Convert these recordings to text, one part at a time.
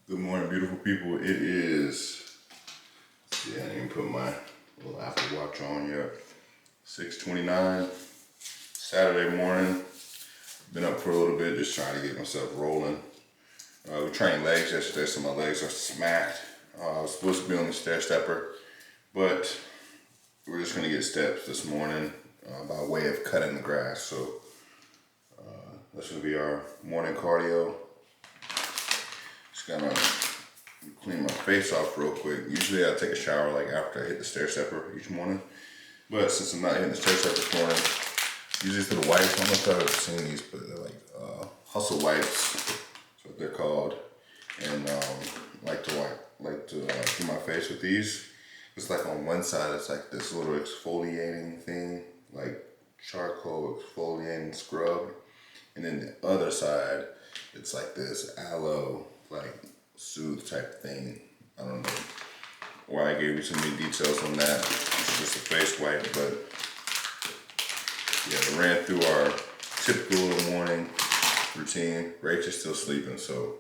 Good morning, beautiful people. It is, see, I didn't even put my little Apple Watch on yet. 6:29, Saturday morning. Been up for a little bit, just trying to get myself rolling. We trained legs yesterday, so my legs are smacked. I was supposed to be on the stair stepper, but we're just gonna get steps this morning by way of cutting the grass. So that's gonna be our morning cardio. Just gonna clean my face off real quick. Usually I take a shower like after I hit the stair stepper each morning. But since I'm not hitting the stair stepper this morning, use these little wipes. I don't know if I've ever seen these, but they're like hustle wipes. That's what they're called. And like to do my face with these. It's like on one side it's like this little exfoliating thing, like charcoal exfoliating scrub. And then the other side, it's like this aloe, like soothe type thing. I don't know why I gave you so many details on that. It's just a face wipe, but yeah, we ran through our typical little morning routine. Rach is still sleeping, so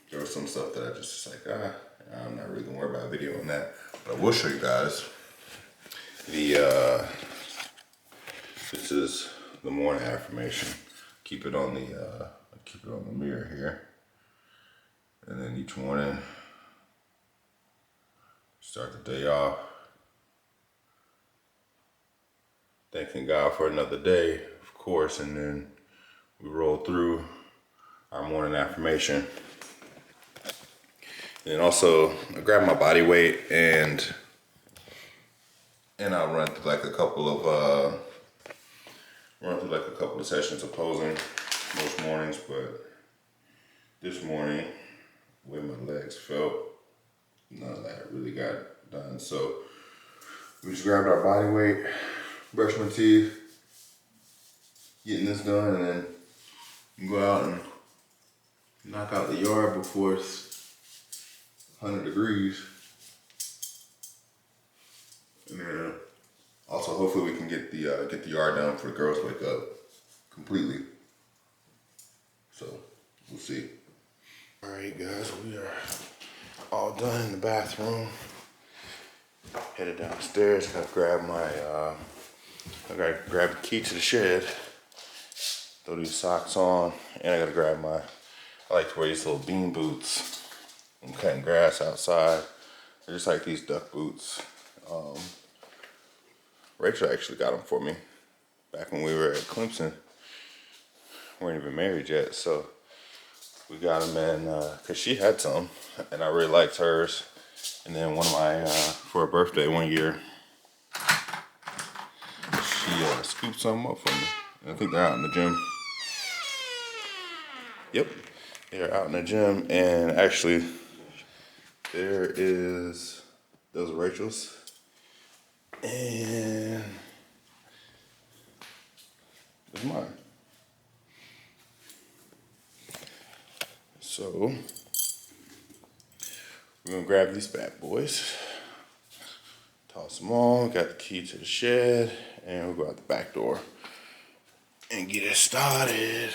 there was some stuff that I just like, I'm not really gonna worry about video on that. But I will show you guys the this is the morning affirmation. Keep it on the mirror here. And then each morning, start the day off thanking God for another day, of course, and then we roll through our morning affirmation. And then also, I grab my body weight and I'll run through like a couple of sessions of posing most mornings, but this morning, the way my legs felt, none of that really got done. So we just grabbed our body weight, brushed my teeth, getting this done, and then go out and knock out the yard before it's 100 degrees. And then also hopefully we can get the yard done before the girls wake up completely. So we'll see. All right, guys, we are all done in the bathroom. Headed downstairs. I gotta grab the key to the shed. Throw these socks on, and I gotta grab I like to wear these little bean boots. I'm cutting grass outside. They're just like these duck boots. Rachel actually got them for me back when we were at Clemson. We weren't even married yet, so we got them in, cause she had some, and I really liked hers. And then one of my, for her birthday one year, she scooped some up for me. And I think they're out in the gym. Yep, they're out in the gym, and actually, those are Rachel's. And there's mine. So, we're gonna grab these bad boys, toss them on, got the key to the shed, and we'll go out the back door and get it started.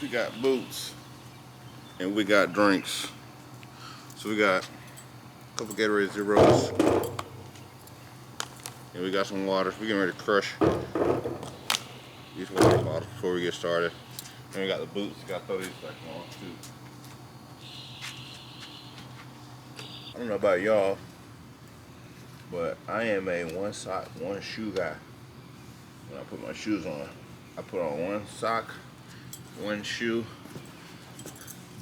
We got boots and we got drinks. So we got a couple Gatorade Zeros and we got some water. We're getting ready to crush these water bottles before we get started. And we got the boots. Got to throw these back on too. I don't know about y'all, but I am a one sock, one shoe guy. When I put my shoes on, I put on one sock, one shoe,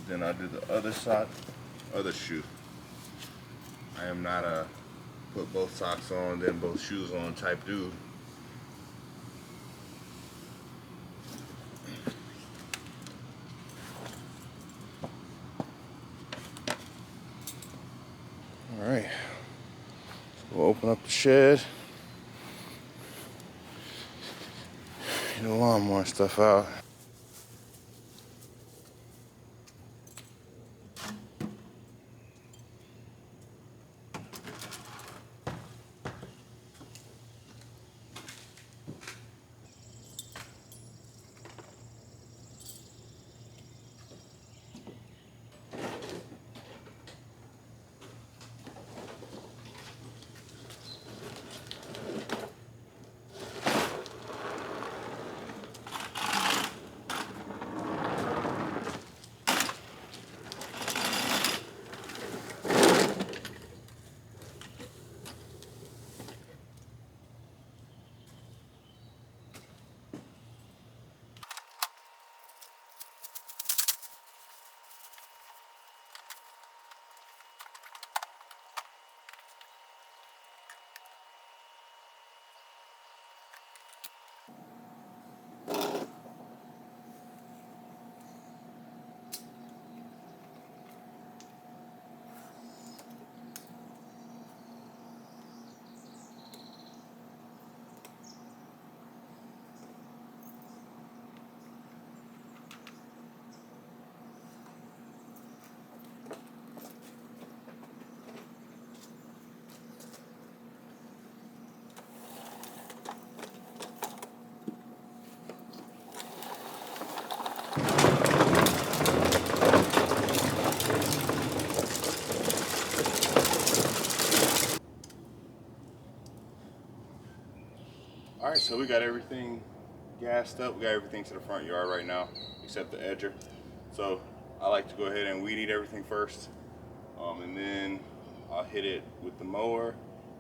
then I do the other sock, other shoe. I am not a put both socks on, then both shoes on type dude. All right, so we'll open up the shed. Get the lawnmower stuff out. All right, so we got everything gassed up. We got everything to the front yard right now, except the edger. So I like to go ahead and weed eat everything first, and then I'll hit it with the mower,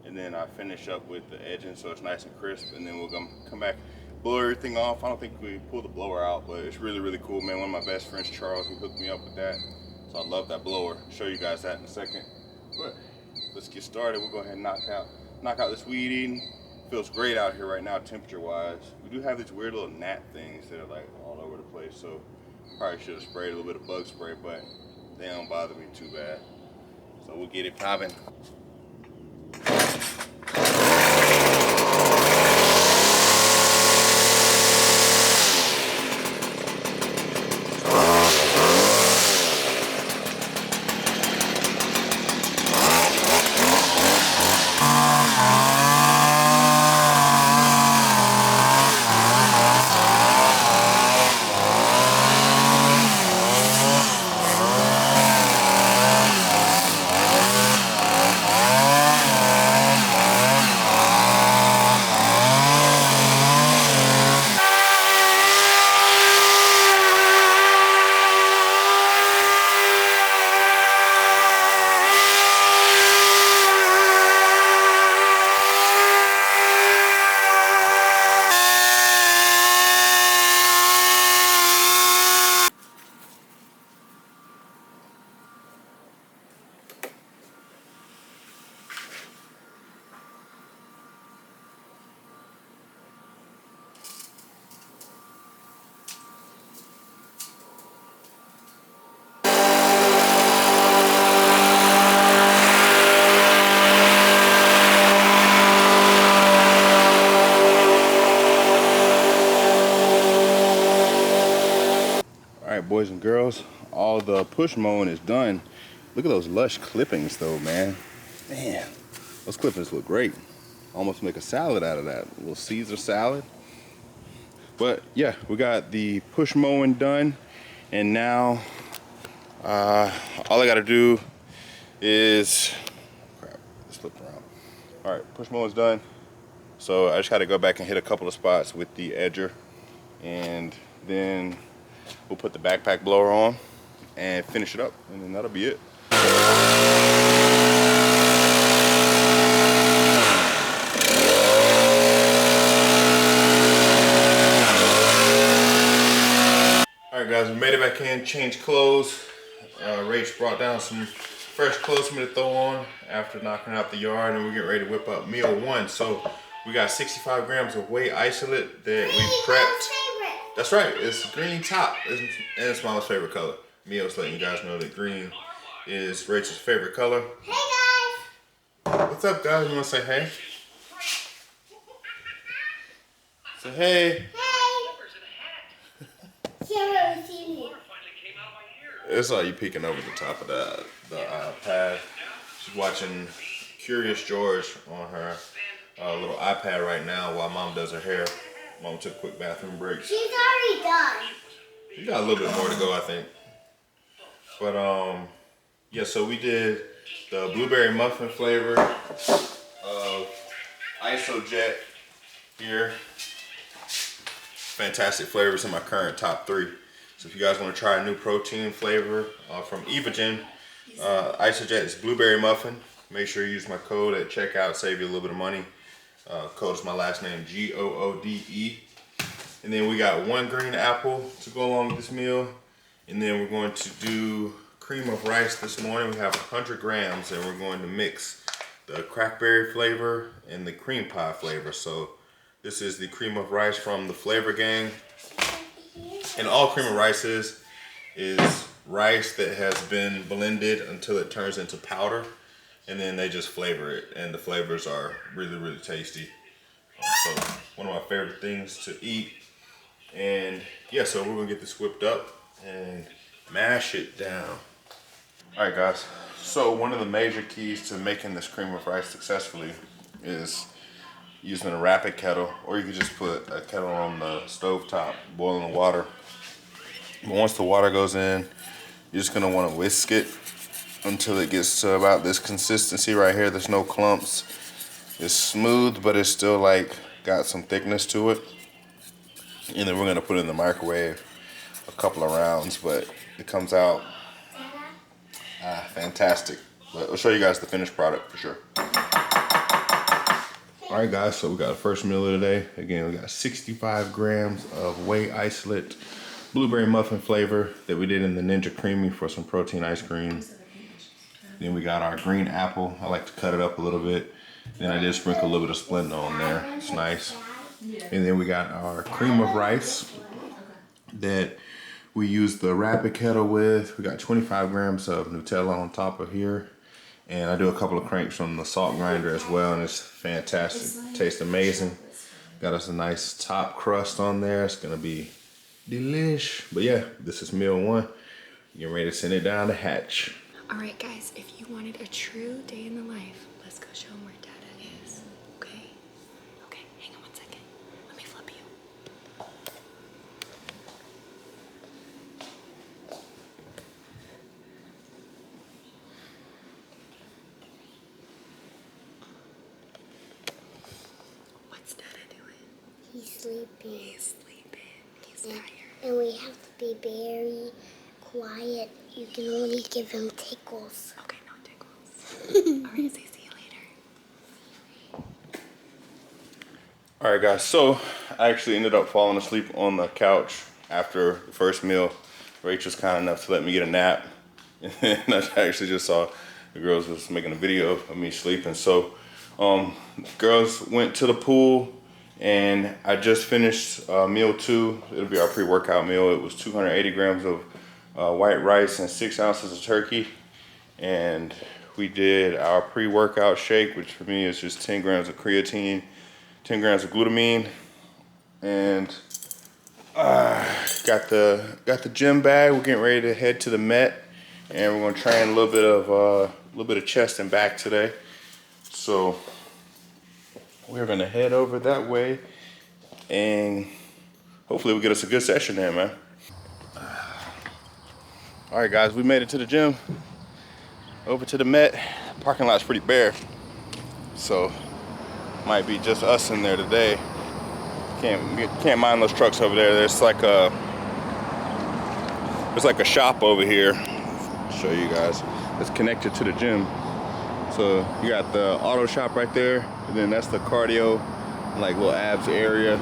and then I finish up with the edging so it's nice and crisp, and then we'll come back, blow everything off. I don't think we pulled the blower out, but it's really, really cool, man. One of my best friends, Charles, he hooked me up with that. So I love that blower. I'll show you guys that in a second. But let's get started. We'll go ahead and knock out this weed eating. Feels great out here right now, temperature wise. We do have these weird little gnat things that are like all over the place, so probably should have sprayed a little bit of bug spray, but they don't bother me too bad. So we'll get it popping. All right, boys and girls, all the push mowing is done. Look at those lush clippings though, man. Man, those clippings look great. Almost make a salad out of that, a little Caesar salad. But yeah, we got the push mowing done, and now all I gotta do is, crap, it's flipping around. All right, push mowing's done. So I just gotta go back and hit a couple of spots with the edger, and then we'll put the backpack blower on and finish it up, and then that'll be it. All right, guys, we made it back in, changed clothes. Rach brought down some fresh clothes for me to throw on after knocking out the yard, and we're getting ready to whip up meal one. So we got 65 grams of whey isolate that we prepped. That's right, it's green top, and it's Mama's favorite color. Mio's letting you guys know that green is Rachel's favorite color. Hey guys! What's up, guys? You wanna say hey? Say hey. Hey! Can't really see me. It's like you peeking over the top of the iPad. She's watching Curious George on her little iPad right now while Mom does her hair. Mom took a quick bathroom break. She's already done. You got a little bit more to go, I think. But yeah, so we did the blueberry muffin flavor of IsoJet here. Fantastic flavors in my current top 3. So if you guys want to try a new protein flavor from Evogen, IsoJet is blueberry muffin. Make sure you use my code at checkout, save you a little bit of money. Code is my last name, Goode. And then we got 1 green apple to go along with this meal. And then we're going to do cream of rice this morning. We have 100 grams, and we're going to mix the crackberry flavor and the cream pie flavor. So this is the cream of rice from the Flavor Gang. And all cream of rice is rice that has been blended until it turns into powder. And then they just flavor it, and the flavors are really, really tasty. So one of my favorite things to eat. And yeah, so we're gonna get this whipped up and mash it down. All right, guys. So one of the major keys to making this cream of rice successfully is using a rapid kettle, or you can just put a kettle on the stove top, boiling the water. But once the water goes in, you're just gonna wanna whisk it until it gets to about this consistency right here. There's no clumps. It's smooth, but it's still like got some thickness to it. And then we're gonna put it in the microwave a couple of rounds, but it comes out fantastic. But I'll show you guys the finished product for sure. All right, guys, so we got the first meal of the day. Again, we got 65 grams of whey isolate blueberry muffin flavor that we did in the Ninja Creamy for some protein ice cream. Then we got our green apple. I like to cut it up a little bit. Then I did sprinkle a little bit of Splenda on there. It's nice. And then we got our cream of rice that we used the Rapid Kettle with. We got 25 grams of Nutella on top of here. And I do a couple of cranks from the salt grinder as well, and it's fantastic. Tastes amazing. Got us a nice top crust on there. It's gonna be delish. But yeah, this is meal one. Getting ready to send it down the hatch. All right, guys, if you wanted a true day in the life, let's go show them where Dada is, okay? Okay, hang on 1 second. Let me flip you. What's Dada doing? He's sleeping. He's sleeping. He's tired. And we have to be very quiet. You can only give him tickles. Okay, no tickles. All right, say see you later. All right, guys, so I actually ended up falling asleep on the couch after the first meal. Rachel's kind enough to let me get a nap. And then I actually just saw the girls was making a video of me sleeping. So girls went to the pool, and I just finished meal two. It'll be our pre-workout meal. It was 280 grams of white rice and 6 ounces of turkey. And we did our pre-workout shake, which for me is just 10 grams of creatine, 10 grams of glutamine, and got the gym bag. We're getting ready to head to the Met, and we're gonna train a little bit of chest and back today. So we're gonna head over that way, and hopefully we get us a good session there, man. All right, guys, we made it to the gym. Over to the Met. Parking lot's pretty bare, so might be just us in there today. Can't mind those trucks over there. There's like a shop over here. I'll show you guys. It's connected to the gym. So you got the auto shop right there, and then that's the cardio, like little abs area.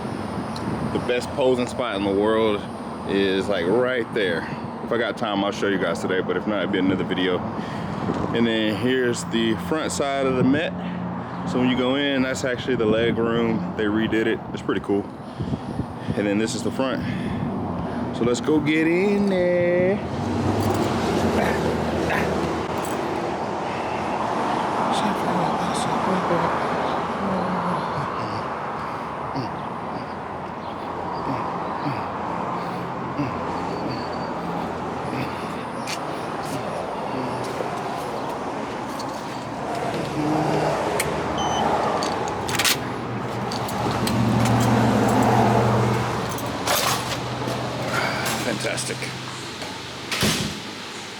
The best posing spot in the world is like right there. If I got time, I'll show you guys today, but if not, it'll be another video. And then here's the front side of the Met. So when you go in, that's actually the leg room. They redid it. It's pretty cool. And then this is the front. So let's go get in there. Fantastic.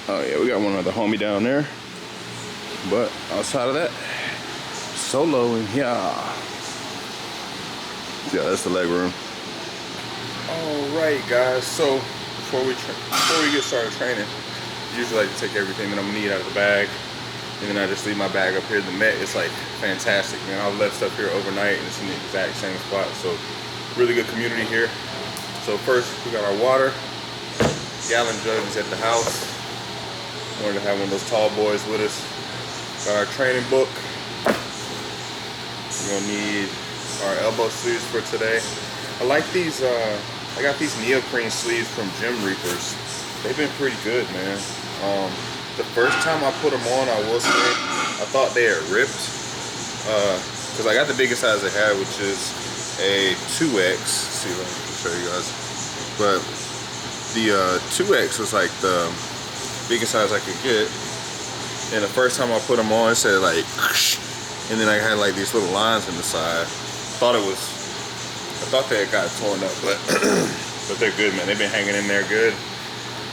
Oh yeah, we got one other homie down there. But outside of that, solo in here. Yeah, that's the leg room. Alright guys, so before we get started training, I usually like to take everything that I'm gonna need out of the bag. And then I just leave my bag up here. The Met is like fantastic, man. I've left stuff here overnight and it's in the exact same spot. So really good community here. So first we got our water. Gallon jugs at the house. Wanted to have one of those tall boys with us. Got our training book. We're gonna need our elbow sleeves for today. I like these, I got these neoprene sleeves from Gym Reapers. They've been pretty good, man. The first time I put them on, I will say, I thought they had ripped. Cause I got the biggest size they had, which is a 2X. Let's see if I can show you guys. But the 2X was like the biggest size I could get. And the first time I put them on, it said like, and then I had like these little lines in the side. I thought they had got torn up, but but they're good, man. They've been hanging in there good.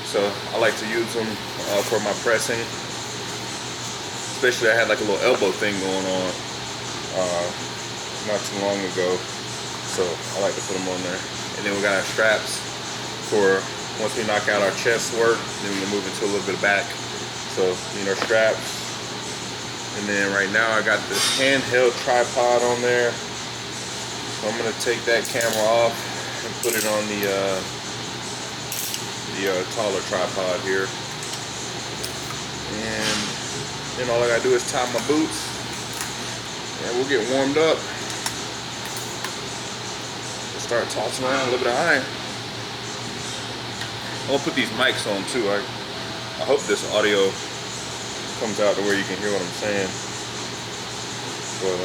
So I like to use them for my pressing. Especially I had like a little elbow thing going on not too long ago. So I like to put them on there. And then we got our straps for once we knock out our chest work, then we can move into a little bit of back. So, you know, straps. And then right now I got this handheld tripod on there. So I'm gonna take that camera off and put it on the taller tripod here. And then all I gotta do is tie my boots and we'll get warmed up. We'll start tossing around a little bit of iron. I'm gonna put these mics on too. I hope this audio comes out to where you can hear what I'm saying. But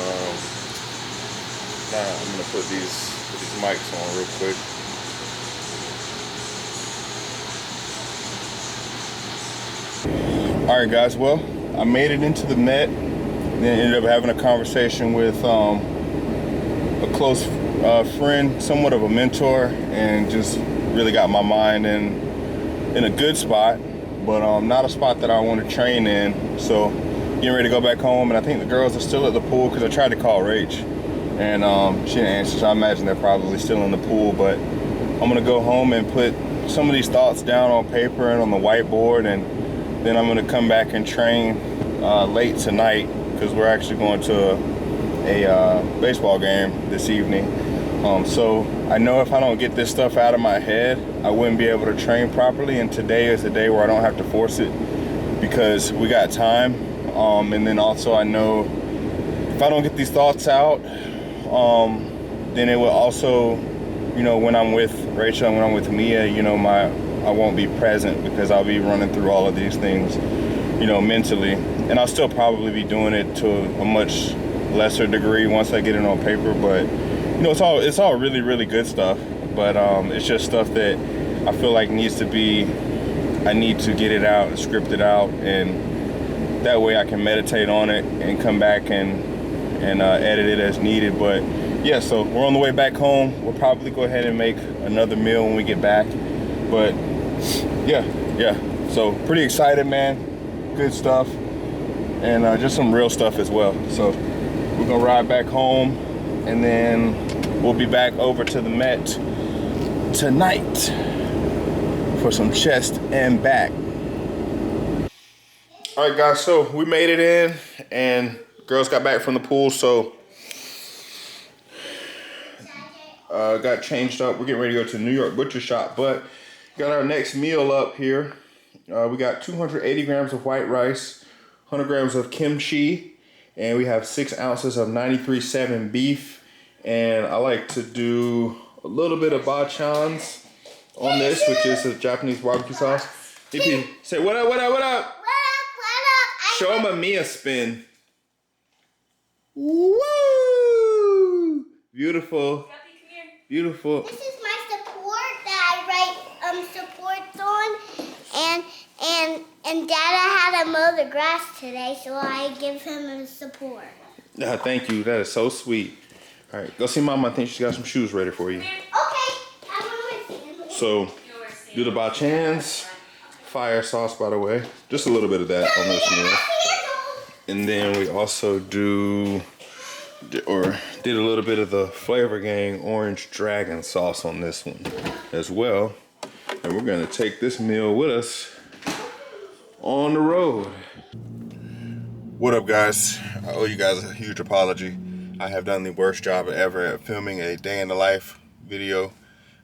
nah, I'm gonna put these mics on real quick. All right, guys. Well, I made it into the Met. Then ended up having a conversation with a close friend, somewhat of a mentor, and just really got my mind in a good spot, but not a spot that I want to train in. So getting ready to go back home, and I think the girls are still at the pool because I tried to call Rach and she didn't answer, so I imagine they're probably still in the pool. But I'm gonna go home and put some of these thoughts down on paper and on the whiteboard, and then I'm gonna come back and train late tonight because we're actually going to a baseball game this evening. So I know if I don't get this stuff out of my head, I wouldn't be able to train properly, and today is the day where I don't have to force it because we got time. And then also I know if I don't get these thoughts out, then it will also, you know, when I'm with Rachel and when I'm with Mia, you know, I won't be present because I'll be running through all of these things, you know, mentally. And I'll still probably be doing it to a much lesser degree once I get it on paper, but you know, it's all really, really good stuff. But it's just stuff that I feel like needs to be, I need to get it out and script it out, and that way I can meditate on it and come back and edit it as needed. But yeah, so we're on the way back home. We'll probably go ahead and make another meal when we get back. But yeah. So pretty excited, man. Good stuff. And just some real stuff as well. So we're gonna ride back home, and then we'll be back over to the Met tonight for some chest and back. All right, guys, so we made it in, and girls got back from the pool, so got changed up. We're getting ready to go to the New York Butcher Shop, but got our next meal up here. We got 280 grams of white rice, 100 grams of kimchi, and we have 6 ounces of 93.7 beef. And I like to do a little bit of bacchans on this, which is a Japanese barbecue sauce. DP, say what up, what up, what up? What up, what up? Show him a Mia spin. Woo! Beautiful. Beautiful. This is my support that I write supports on, and Dada had to mow the grass today, so I give him a support. Thank you. That is so sweet. All right, go see Mama. I think she's got some shoes ready for you. Okay. I'm gonna So, do the bachans. Fire sauce, by the way. Just a little bit of that on this meal. And then we also did a little bit of the Flavor Gang Orange Dragon sauce on this one as well. And we're gonna take this meal with us on the road. What up, guys? I owe you guys a huge apology. I have done the worst job ever at filming a day in the life video.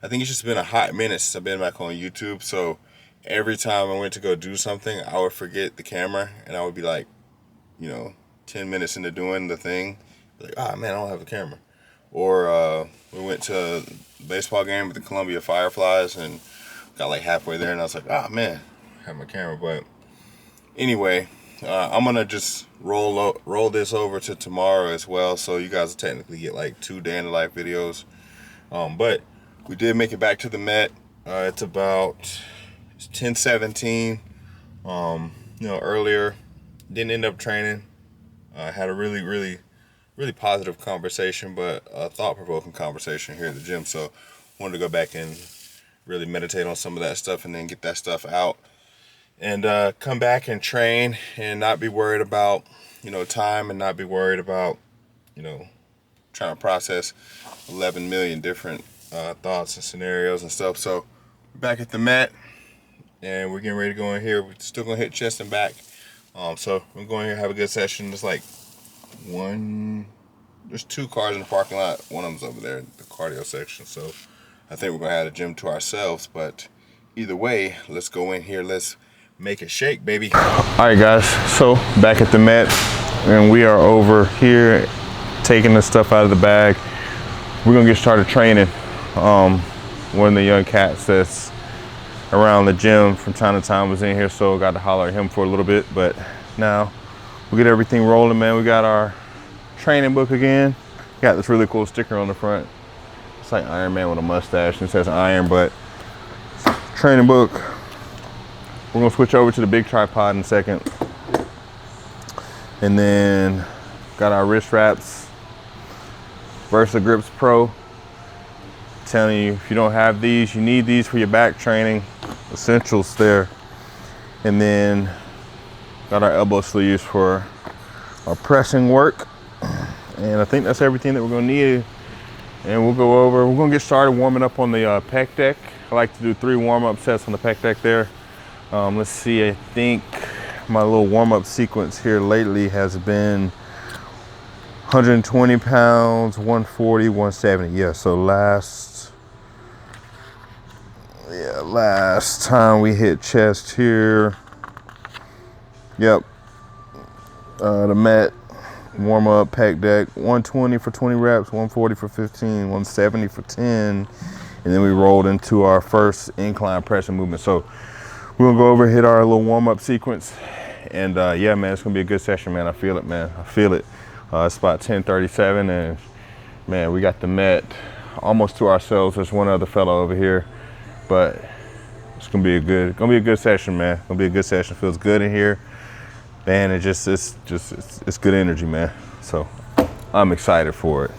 I think it's just been a hot minute since I've been back on YouTube, so every time I went to go do something, I would forget the camera, and I would be like, you know, 10 minutes into doing the thing, like, ah, man, I don't have a camera. Or we went to a baseball game with the Columbia Fireflies and got like halfway there, and I was like, ah, man, I have my camera. But anyway, I'm gonna just roll this over to tomorrow as well, so you guys will technically get like 2 day in the life videos. But we did make it back to the Met. It's about 10:17. You know, earlier, didn't end up training. I had a really positive conversation, but a thought-provoking conversation here at the gym. So wanted to go back and really meditate on some of that stuff and then get that stuff out. And come back and train and not be worried about, you know, time, and not be worried about, you know, trying to process 11 million different thoughts and scenarios and stuff. So back at the mat, and we're getting ready to go in here. We're still gonna hit chest and back. So we're going here, have a good session. There's like there's 2 cars in the parking lot. One of them's over there, the cardio section. So I think we're gonna have the gym to ourselves. But either way, let's go in here. Let's make it shake, baby. All right, guys. So back at the mat, and we are over here taking the stuff out of the bag. We're gonna get started training. One of the young cats that's around the gym from time to time was in here, so got to holler at him for a little bit. But now we get everything rolling, man. We got our training book again. Got this really cool sticker on the front. It's like Iron Man with a mustache and it says iron, but training book. We're gonna switch over to the big tripod in a second. And then got our wrist wraps, VersaGrips Pro. Telling you, if you don't have these, you need these for your back training. Essentials there. And then got our elbow sleeves for our pressing work. And I think that's everything that we're gonna need. And we're gonna get started warming up on the pec deck. I like to do 3 warm-up sets on the pec deck there. Let's see, I think my little warm-up sequence here lately has been 120 pounds, 140, 170. Yeah, so last time we hit chest here. Yep. The mat, warm up, pec deck, 120 for 20 reps, 140 for 15, 170 for 10. And then we rolled into our first incline pressing movement. So we're gonna go over, hit our little warm up sequence. And yeah, man, it's gonna be a good session, man. I feel it, man. I feel it. It's about 10:37 and man, we got the mat almost to ourselves. There's one other fellow over here, but it's gonna be a good session, man. Gonna be a good session. Feels good in here, man. It's good energy, man. So I'm excited for it.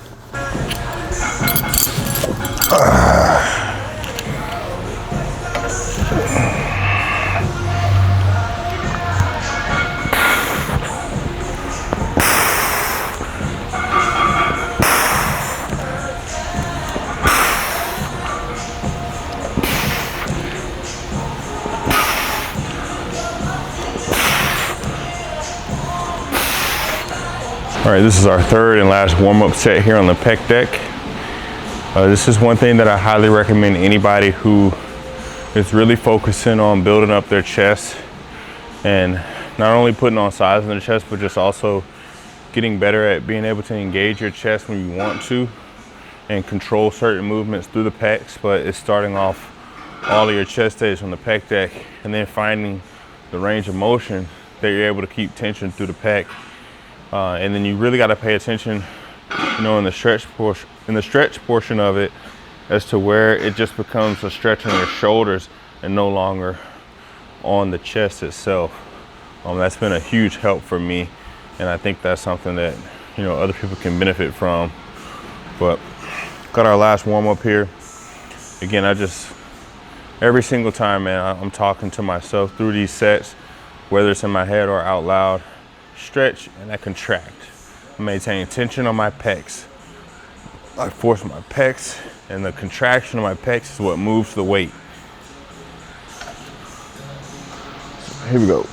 All right, this is our 3rd and last warm-up set here on the pec deck. This is one thing that I highly recommend anybody who is really focusing on building up their chest and not only putting on size in their chest, but just also getting better at being able to engage your chest when you want to and control certain movements through the pecs. But it's starting off all of your chest days on the pec deck and then finding the range of motion that you're able to keep tension through the pec. And then you really got to pay attention, you know, in the stretch portion of it, as to where it just becomes a stretch on your shoulders and no longer on the chest itself. That's been a huge help for me, and I think that's something that, you know, other people can benefit from. But got our last warm up here. Again, every single time, man, I'm talking to myself through these sets, whether it's in my head or out loud. Stretch and I contract. I maintain tension on my pecs. I force my pecs, and the contraction of my pecs is what moves the weight. So here we go.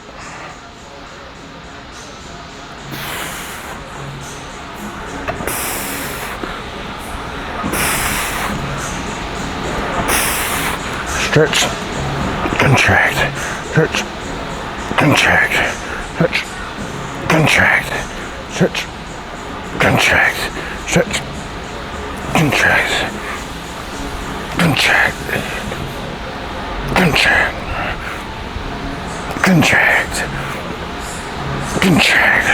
Stretch, contract, stretch, contract, stretch, contract, stretch, contract, stretch, contract, contract, contract, contract, contract.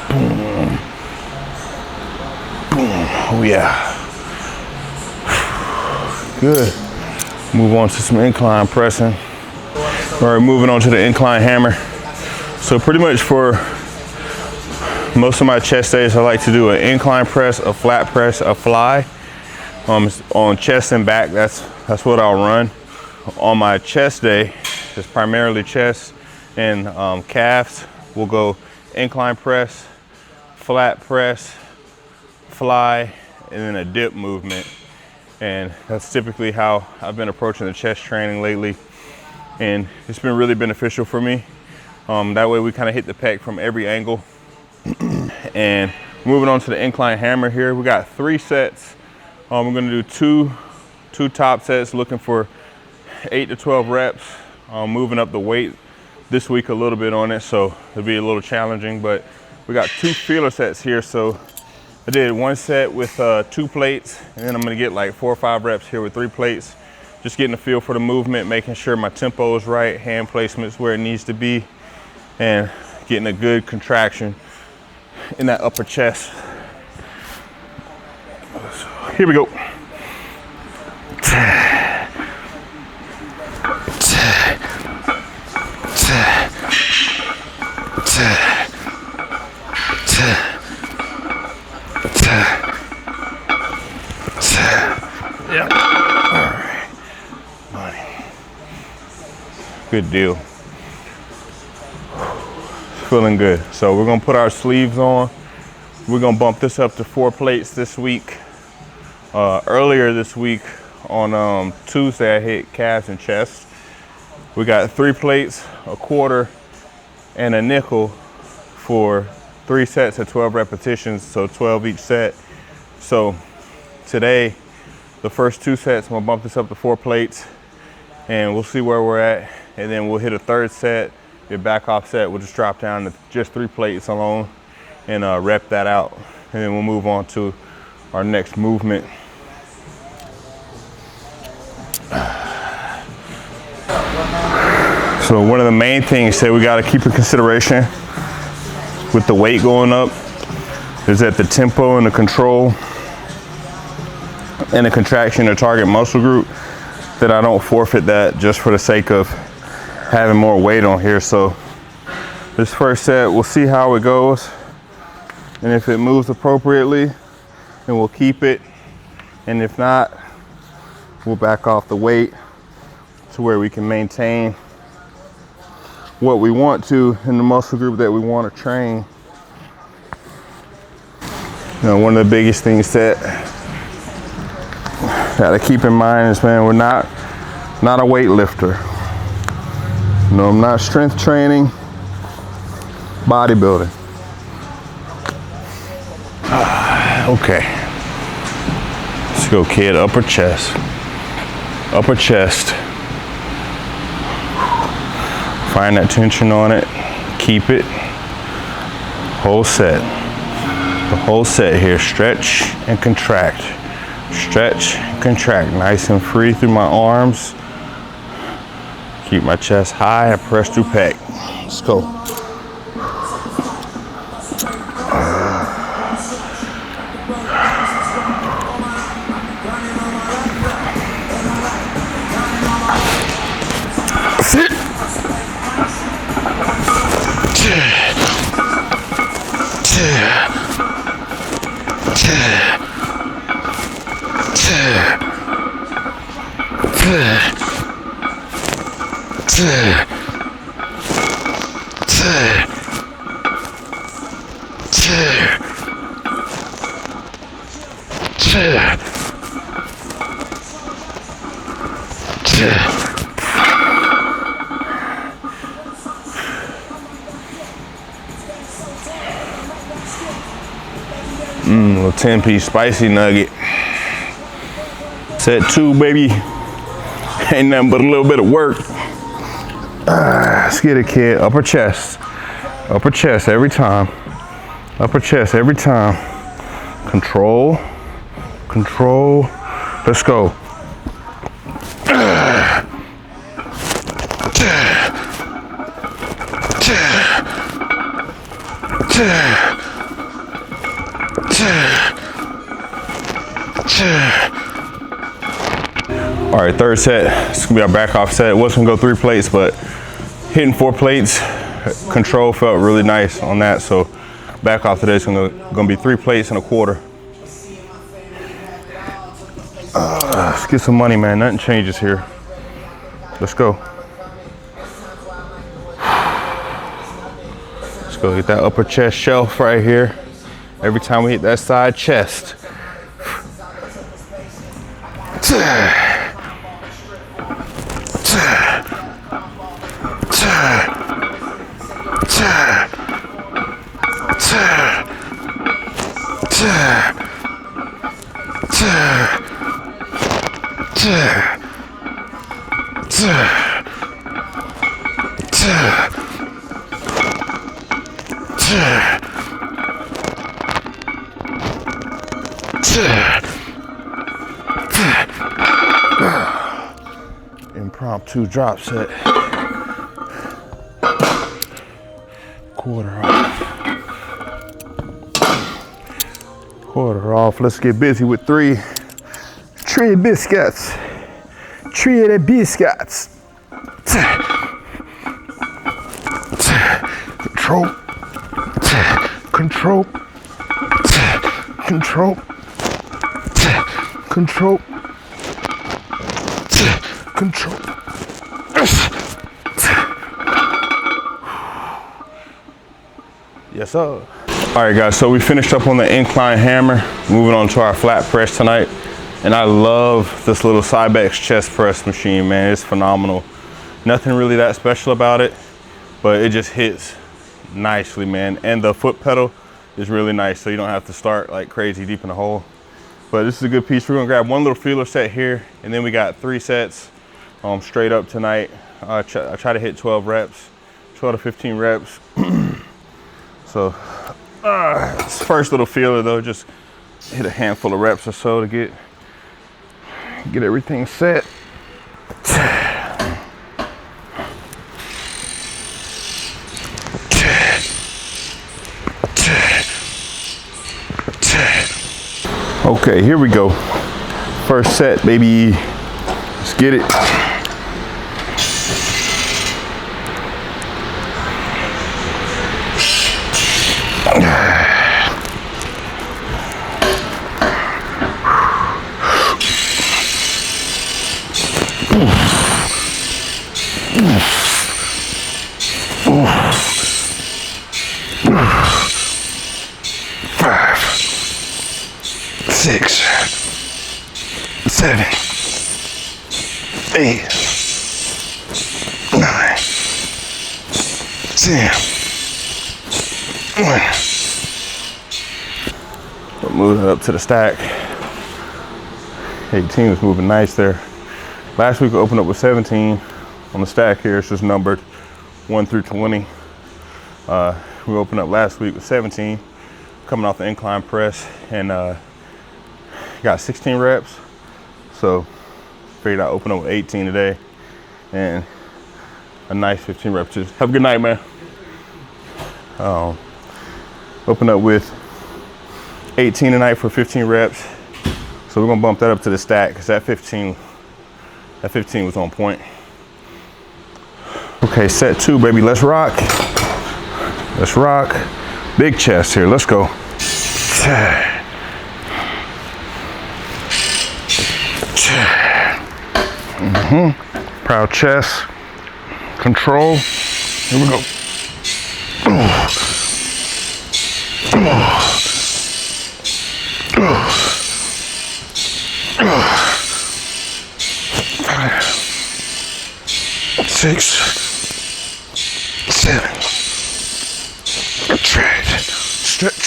Boom, boom. Oh yeah. Good. Move on to some incline pressing. All right, moving on to the incline hammer. So pretty much for most of my chest days, I like to do an incline press, a flat press, a fly. On chest and back, that's what I'll run. On my chest day, it's primarily chest and calves. We'll go incline press, flat press, fly, and then a dip movement. And that's typically how I've been approaching the chest training lately. And it's been really beneficial for me. That way we kind of hit the pec from every angle. And moving on to the incline hammer here, we got 3 sets. We're gonna do two top sets, looking for 8 to 12 reps. Moving up the weight this week a little bit on it, so it'll be a little challenging, but we got 2 feeler sets here. So I did 1 set with 2 plates, and then I'm gonna get like 4 or 5 reps here with 3 plates. Just getting a feel for the movement, making sure my tempo is right, hand placement's where it needs to be, and getting a good contraction in that upper chest. So here we go. Yeah. All right. Money. Good deal. Feeling good. So we're gonna put our sleeves on. We're gonna bump this up to 4 plates this week. Earlier this week on Tuesday, I hit calves and chest. We got 3 plates, a quarter, and a nickel for 3 sets of 12 repetitions, so 12 each set. So today, the first 2 sets, I'm gonna bump this up to 4 plates, and we'll see where we're at. And then we'll hit a 3rd set, your back off set, we'll just drop down to just 3 plates alone and rep that out. And then we'll move on to our next movement. So one of the main things that we gotta keep in consideration with the weight going up is that the tempo and the control and the contraction of target muscle group, that I don't forfeit that just for the sake of having more weight on here. So this first set, we'll see how it goes. And if it moves appropriately, then we'll keep it. And if not, we'll back off the weight to where we can maintain what we want to in the muscle group that we want to train. You know, one of the biggest things that gotta keep in mind is, man, we're not a weightlifter. You know, I'm not strength training, bodybuilding. Okay. Let's go, kid. Upper chest. Upper chest. Find that tension on it. Keep it. Whole set. The whole set here. Stretch and contract. Stretch, contract, nice and free through my arms. Keep my chest high and press through pec. Let's go. Sit. Little 10-piece spicy nugget. Set 2, baby. Ain't nothing but a little bit of work. Let's get it, kid. Upper chest. Upper chest every time. Upper chest every time. Control. Control. Let's go. All right, 3rd set. It's gonna be our back off set. It was gonna go 3 plates, but hitting 4 plates, control felt really nice on that. So back off today is gonna be 3 plates and a quarter. Let's get some money, man. Nothing changes here. Let's go. Let's go get that upper chest shelf right here. Every time we hit that side chest. Impromptu drop set. Quarter off. Let's get busy with three biscuits. Three of the biscuits. Control. Control. Control. Control. Control. Yes, sir. All right, guys, so we finished up on the incline hammer, moving on to our flat press tonight. And I love this little Cybex chest press machine, man. It's phenomenal. Nothing really that special about it, but it just hits nicely, man. And the foot pedal is really nice, so you don't have to start like crazy deep in the hole. But this is a good piece. We're gonna grab one little feeler set here, and then we got 3 sets straight up tonight. I try to hit 12 reps, 12 to 15 reps. So this first little feeler though, just hit a handful of reps or so to get everything set. Okay, here we go. First set, baby. Let's get it. Six, 7, 8, 9, 10. We'll move it up to the stack. 18 was moving nice there. Last week we opened up with 17 on the stack here. It's just numbered 1 through 20. We opened up last week with 17 coming off the incline press, and got 16 reps. So figured I'd open up with 18 today and a nice 15 reps. Have a good night, man. Open up with 18 tonight for 15 reps. So we're gonna bump that up to the stack because that 15 was on point. Okay, set 2, baby. Let's rock. Let's rock. Big chest here. Let's go. Proud chest. Control. Here we go. 6, 7. Stretch. Stretch. Stretch.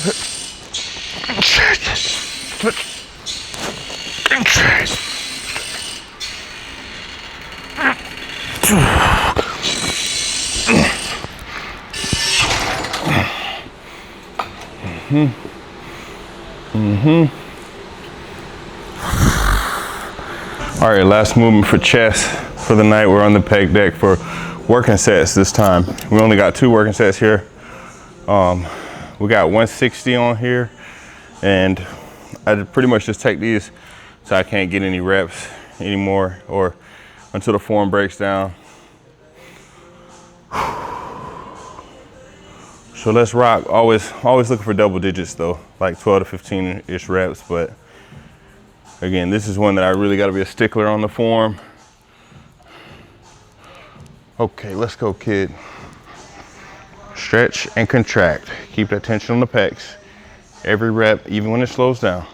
Stretch. Stretch. Stretch. All right, last movement for chest for the night. We're on the peg deck for working sets this time. We only got 2 working sets here. We got 160 on here, and I pretty much just take these so I can't get any reps anymore or until the form breaks down. So let's rock. Always looking for double digits though, like 12 to 15-ish reps. But again, this is one that I really got to be a stickler on the form. Okay, let's go, kid. Stretch and contract. Keep that tension on the pecs. Every rep, even when it slows down.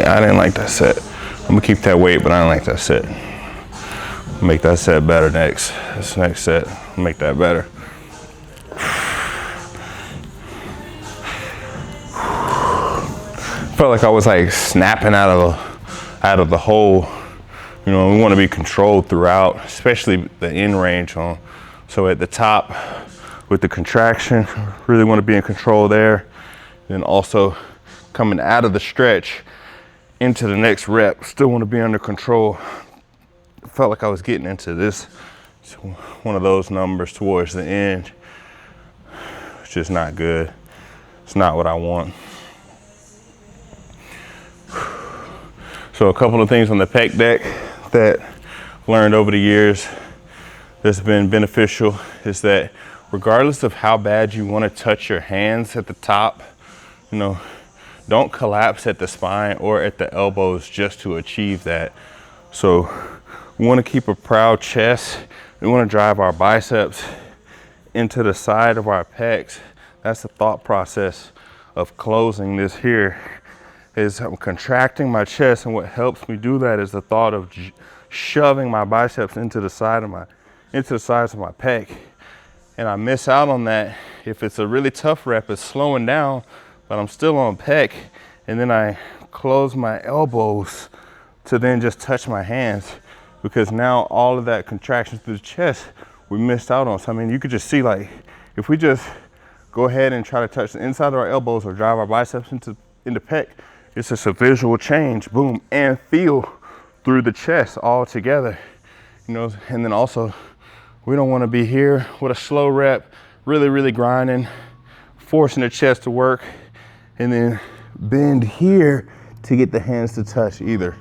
I didn't like that set. I'm gonna keep that weight, but I didn't like that set. Make that set better next. This next set, make that better. Felt like I was like snapping out of the hole. You know, we want to be controlled throughout, especially the end range on. So at the top with the contraction, really want to be in control there. Then also coming out of the stretch into the next rep, still want to be under control. Felt like I was getting into this, one of those numbers towards the end. It's just not good. It's not what I want. So a couple of things on the pec deck that I've learned over the years that's been beneficial is that regardless of how bad you want to touch your hands at the top, you know, don't collapse at the spine or at the elbows just to achieve that. So we want to keep a proud chest. We want to drive our biceps into the side of our pecs. That's the thought process of closing this here. Is I'm contracting my chest, and what helps me do that is the thought of shoving my biceps into the sides of my pec. And I miss out on that if it's a really tough rep, it's slowing down, but I'm still on pec, and then I close my elbows to then just touch my hands, because now all of that contraction through the chest we missed out on. So I mean, you could just see, like, if we just go ahead and try to touch the inside of our elbows or drive our biceps into pec, it's just a visual change, boom, and feel through the chest all together, you know. And then also, we don't want to be here with a slow rep, really grinding, forcing the chest to work, and then bend here to get the hands to touch either.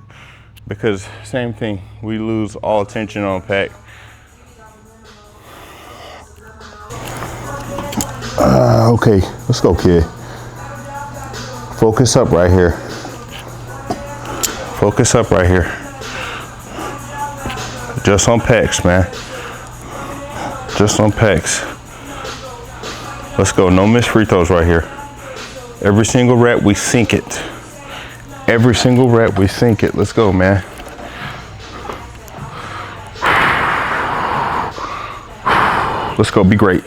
Because same thing, we lose all tension on pec. Okay, let's go, kid. Focus up right here. Focus up right here. Just on pecs, man. Just on pecs. Let's go, no missed free throws right here. Every single rep, we sink it. Every single rep, we sink it. Let's go, man. Let's go, be great.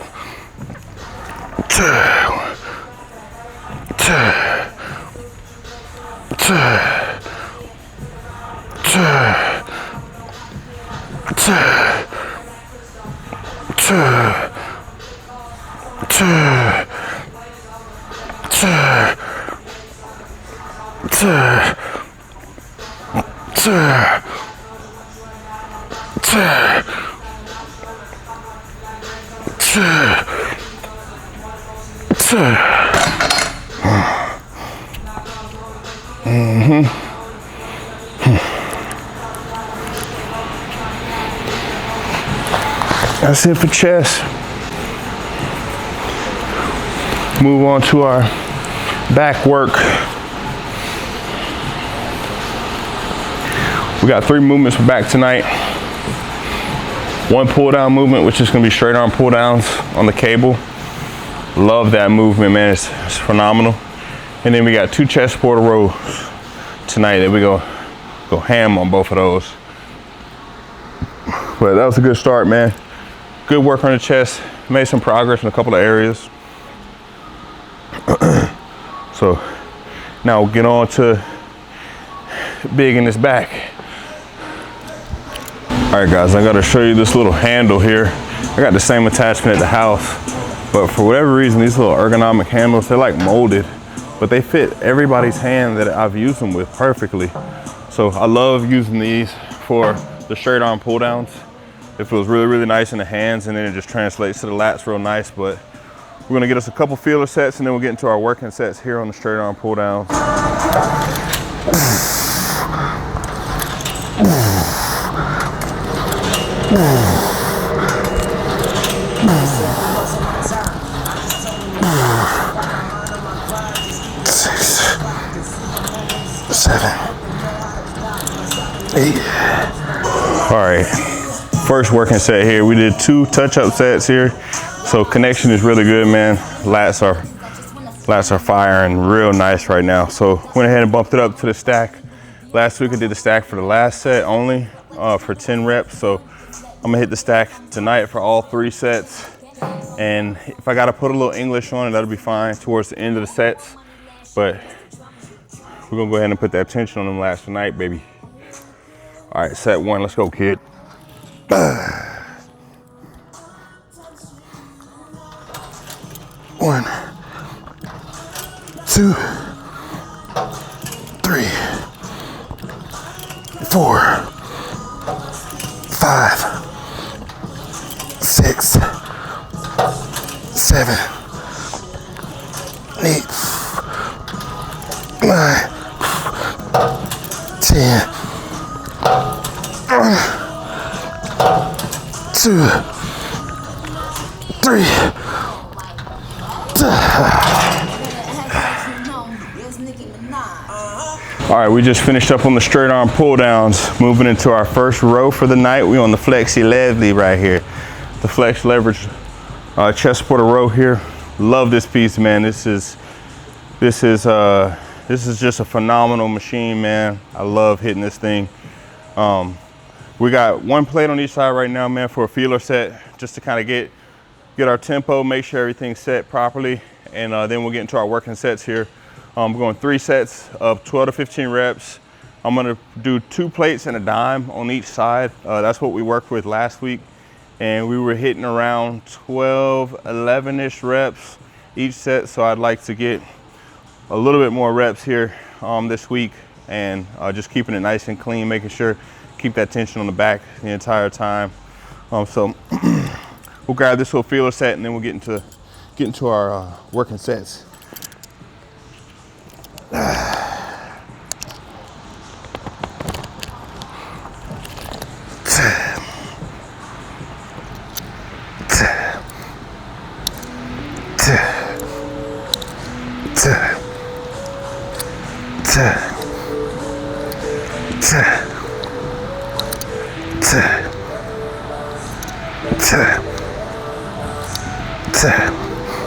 That's it for chest. Move on to our back work. We got 3 movements for back tonight. 1 pull down movement, which is gonna be straight arm pull downs on the cable. Love that movement, man, it's phenomenal. And then we got 2 chest portal rows tonight that we go ham on both of those. But that was a good start, man. Good work on the chest. Made some progress in a couple of areas. So now we'll get on to big in this back. All All right, guys, I gotta show you this little handle here. I got the same attachment at the house, but for whatever reason, these little ergonomic handles, they're like molded, but they fit everybody's hand that I've used them with perfectly. So I love using these for the straight arm pull downs. It feels really, really nice in the hands, and then it just translates to the lats real nice. But we're gonna get us a couple feeler sets, and then we'll get into our working sets here on the straight arm pull downs. All right, first working set here. We did 2 touch-up sets here, so connection is really good, man. Lats are firing real nice right now. So went ahead and bumped it up to the stack. Last week I did the stack for the last set only for 10 reps. So I'm gonna hit the stack tonight for all 3 sets. And if I gotta put a little English on it, that'll be fine towards the end of the sets. But we're gonna go ahead and put that tension on them lats tonight, baby. All right, set 1, let's go, kid. 1, 2, 3, 4, 5, 6, 7, 8, 9, 10, 2, 3. All right, we just finished up on the straight arm pull downs, moving into our first row for the night. We on the Flexi Leslie right here, the Flex Leverage chest supporter row here. Love this piece, man. This is just a phenomenal machine, man. I love hitting this thing. We got 1 plate on each side right now, man, for a feeler set, just to kind of get our tempo, make sure everything's set properly, and then we'll get into our working sets here. We're going 3 sets of 12 to 15 reps. I'm gonna do 2 plates and a dime on each side. That's what we worked with last week, and we were hitting around 12, 11-ish reps each set, so I'd like to get a little bit more reps here this week, and just keeping it nice and clean, making sure keep that tension on the back the entire time. So we'll grab this little feeler set, and then we'll get into our working sets.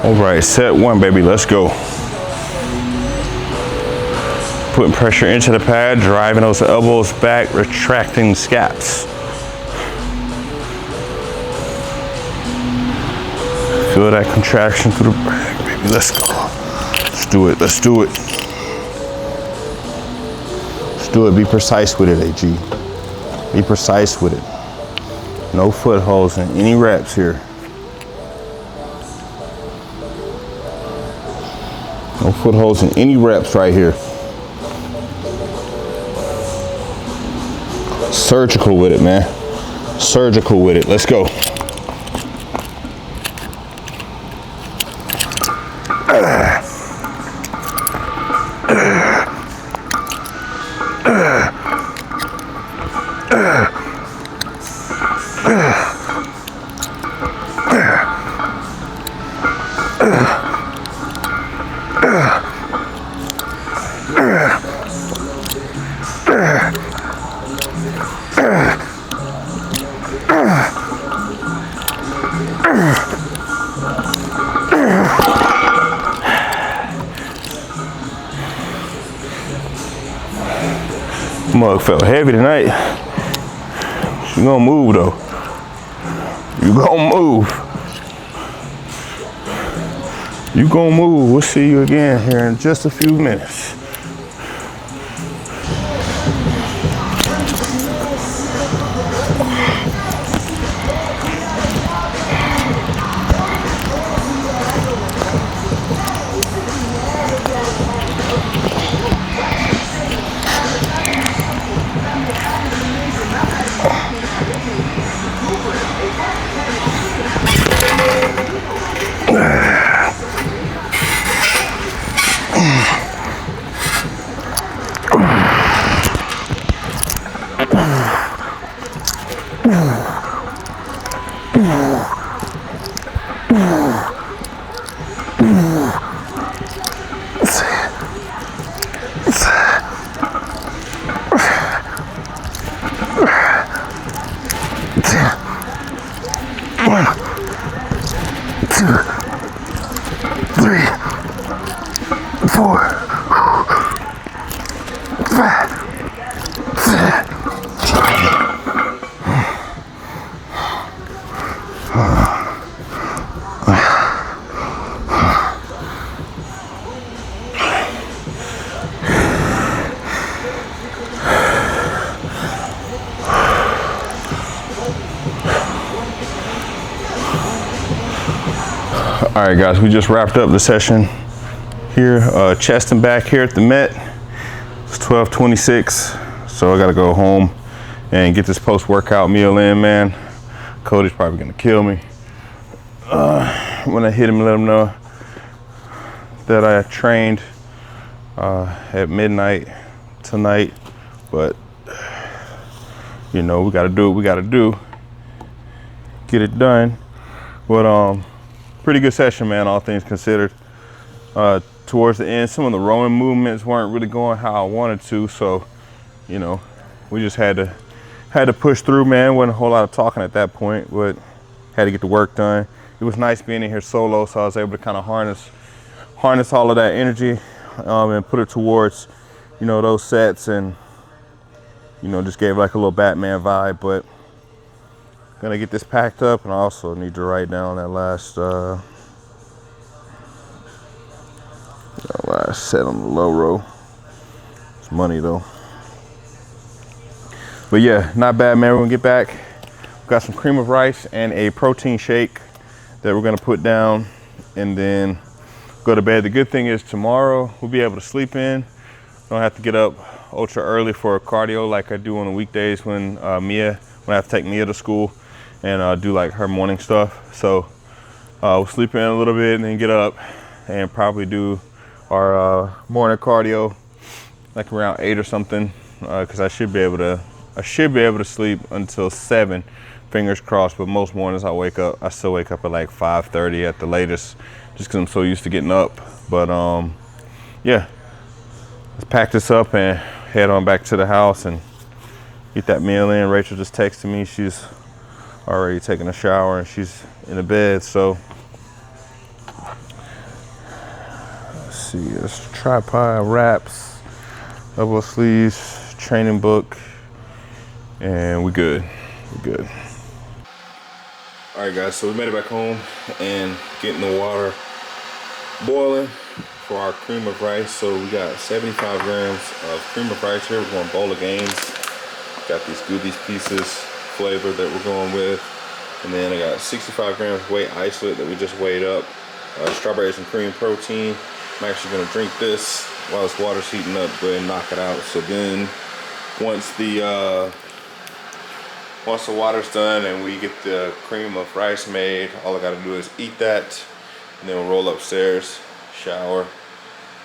All right, set 1, baby, let's go. Putting pressure into the pad, driving those elbows back, retracting scaps. Feel that contraction through the back, baby, let's go. Let's do it, let's do it. Let's do it, be precise with it, AG. Be precise with it. No footholds in any reps here. No footholds in any reps right here. Surgical with it, man. Surgical with it. Let's go. Mug felt heavy tonight. You gonna move though. You gonna move. You gonna move. We'll see you again here in just a few minutes. All right, guys, we just wrapped up the session here, chest and back here at the Met. It's 12:26, so I gotta go home and get this post-workout meal in, man. Cody's probably gonna kill me when I hit him and let him know that I trained at midnight tonight, but you know, we gotta do what we gotta do, get it done. But pretty good session, man, all things considered. Towards the end, some of the rowing movements weren't really going how I wanted to, so you know, we just had to push through, man. Wasn't a whole lot of talking at that point, but had to get the work done. It was nice being in here solo, so I was able to kind of harness all of that energy and put it towards, you know, those sets, and you know, just gave like a little Batman vibe. But gonna get this packed up, and I also need to write down that last set on the low row. It's money though. But yeah, not bad, man. We're gonna get back. We've got some cream of rice and a protein shake that we're gonna put down and then go to bed. The good thing is tomorrow we'll be able to sleep in. Don't have to get up ultra early for cardio like I do on the weekdays when I have to take Mia to school and do like her morning stuff. So we'll sleep in a little bit and then get up and probably do our morning cardio like around 8 or something, because I should be able to sleep until 7, fingers crossed. But most mornings I still wake up at like 5:30 at the latest, just because I'm so used to getting up. But yeah, let's pack this up and head on back to the house and get that meal in. Rachel just texted me. She's already taking a shower and she's in the bed. So let's see, this tripod, wraps, double sleeves, training book, and we good. All right, guys, so we made it back home and getting the water boiling for our cream of rice. So we got 75 grams of cream of rice here. We're going Bowl of Games. Got these Goobies Pieces flavor that we're going with. And then I got 65 grams whey isolate that we just weighed up. Strawberries and cream protein. I'm actually gonna drink this while this water's heating up, go ahead and knock it out. So then once the water's done and we get the cream of rice made, all I gotta do is eat that, and then we'll roll upstairs, shower,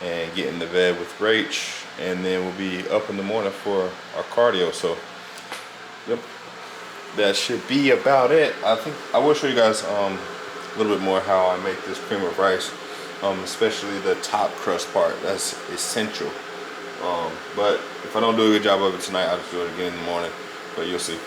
and get in the bed with Rach, and then we'll be up in the morning for our cardio. So yep, that should be about it. I think I will show you guys a little bit more how I make this cream of rice, especially the top crust part. That's essential. But if I don't do a good job of it tonight, I'll just do it again in the morning, but you'll see.